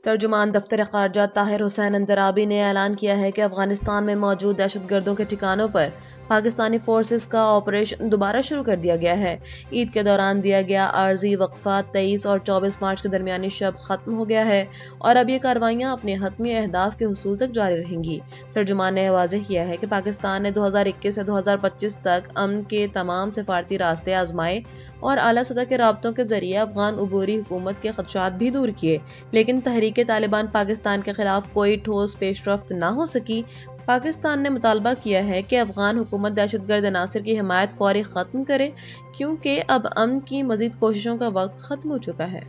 ترجمان دفتر خارجہ طاہر حسین اندرابی نے اعلان کیا ہے کہ افغانستان میں موجود دہشت گردوں کے ٹھکانوں پر پاکستانی فورسز کا آپریشن دوبارہ شروع کر دیا گیا ہے۔ عید کے دوران دیا گیا عارضی وقفہ 23 اور 24 مارچ کے درمیانی شب ختم ہو گیا ہے اور اب یہ کارروائیاں اپنے حتمی اہداف کے حصول تک جاری رہیں گی۔ ترجمان نے واضح کیا ہے کہ پاکستان نے 2021 سے 2025 تک امن کے تمام سفارتی راستے آزمائے اور اعلیٰ سطح کے رابطوں کے ذریعے افغان عبوری حکومت کے خدشات بھی دور کیے، لیکن تحریک طالبان پاکستان کے خلاف کوئی ٹھوس پیش رفت نہ ہو سکی۔ پاکستان نے مطالبہ کیا ہے کہ افغان حکومت دہشت گرد عناصر کی حمایت فوری ختم کرے کیونکہ اب امن کی مزید کوششوں کا وقت ختم ہو چکا ہے۔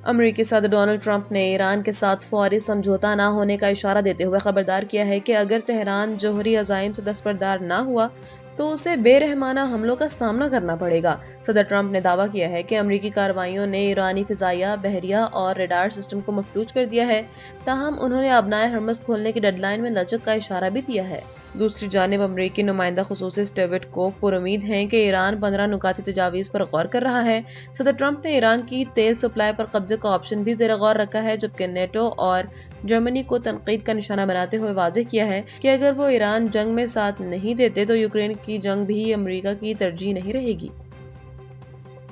امریکی صدر ڈونلڈ ٹرمپ نے ایران کے ساتھ فوری سمجھوتہ نہ ہونے کا اشارہ دیتے ہوئے خبردار کیا ہے کہ اگر تہران جوہری عزائم سے دستبردار نہ ہوا تو اسے بے رحمانہ حملوں کا سامنا کرنا پڑے گا۔ صدر ٹرمپ نے دعویٰ کیا ہے کہ امریکی کارروائیوں نے ایرانی فضائیہ، بحریہ اور ریڈار سسٹم کو مفلوج کر دیا ہے، تاہم انہوں نے آبنائے ہرمز کھولنے کی ڈیڈ لائن میں لچک کا اشارہ بھی دیا ہے۔ دوسری جانب امریکی نمائندہ خصوصی اسٹیوٹ کوف پرامید ہیں کہ ایران 15 نکاتی تجاویز پر غور کر رہا ہے۔ صدر ٹرمپ نے ایران کی تیل سپلائی پر قبضے کا آپشن بھی زیر غور رکھا ہے، جبکہ نیٹو اور جرمنی کو تنقید کا نشانہ بناتے ہوئے واضح کیا ہے کہ اگر وہ ایران جنگ میں ساتھ نہیں دیتے تو یوکرین کی جنگ بھی امریکہ کی ترجیح نہیں رہے گی۔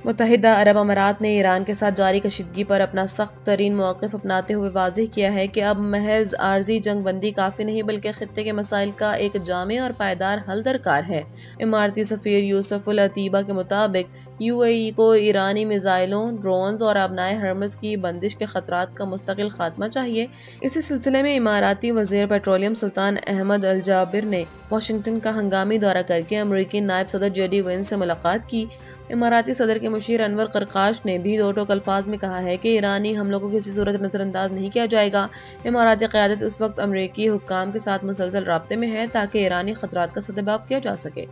متحدہ عرب امارات نے ایران کے ساتھ جاری کشیدگی پر اپنا سخت ترین موقف اپناتے ہوئے واضح کیا ہے کہ اب محض عارضی جنگ بندی کافی نہیں بلکہ خطے کے مسائل کا ایک جامع اور پائیدار حل درکار ہے۔ اماراتی سفیر یوسف العتیبہ کے مطابق یو اے ای کو ایرانی میزائلوں، ڈرونز اور آبنائے ہرمز کی بندش کے خطرات کا مستقل خاتمہ چاہیے۔ اسی سلسلے میں اماراتی وزیر پیٹرولیم سلطان احمد الجابر نے واشنگٹن کا ہنگامی دورہ کر کے امریکی نائب صدر جے ڈی وینس سے ملاقات کی۔ اماراتی صدر کے مشیر انور قرقاش نے بھی دو ٹوک الفاظ میں کہا ہے کہ ایرانی حملوں کو کسی صورت نظر انداز نہیں کیا جائے گا۔ اماراتی قیادت اس وقت امریکی حکام کے ساتھ مسلسل رابطے میں ہے تاکہ ایرانی خطرات کا سدباب کیا جا سکے۔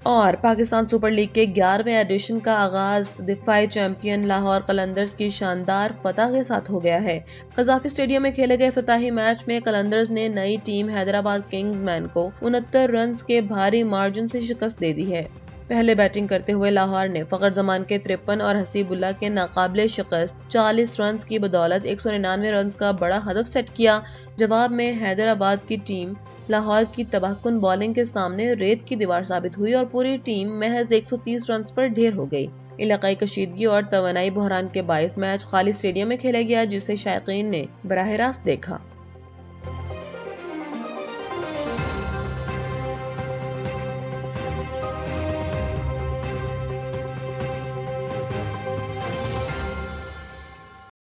اور پاکستان سپر لیگ کے 11ویں ایڈیشن کا آغاز دفاعی چیمپئن لاہور قلندرز کی شاندار فتح کے ساتھ ہو گیا ہے۔ قذافی اسٹیڈیم میں کھیلے گئے افتتاحی میچ میں قلندرز نے نئی ٹیم حیدرآباد کنگز مین کو 69 رنز کے بھاری مارجن سے شکست دے دی ہے۔ پہلے بیٹنگ کرتے ہوئے لاہور نے فخر زمان کے 53 اور حسیب اللہ کے ناقابل شکست 40 رنز کی بدولت 199 رنز کا بڑا ہدف سیٹ کیا۔ جواب میں حیدرآباد کی ٹیم لاہور کی تباہ کن بالنگ کے سامنے ریت کی دیوار ثابت ہوئی اور پوری ٹیم محض 130 رنز پر ڈھیر ہو گئی۔ علاقائی کشیدگی اور توانائی بحران کے باعث میچ خالی اسٹیڈیم میں کھیلا گیا جسے شائقین نے براہ راست دیکھا۔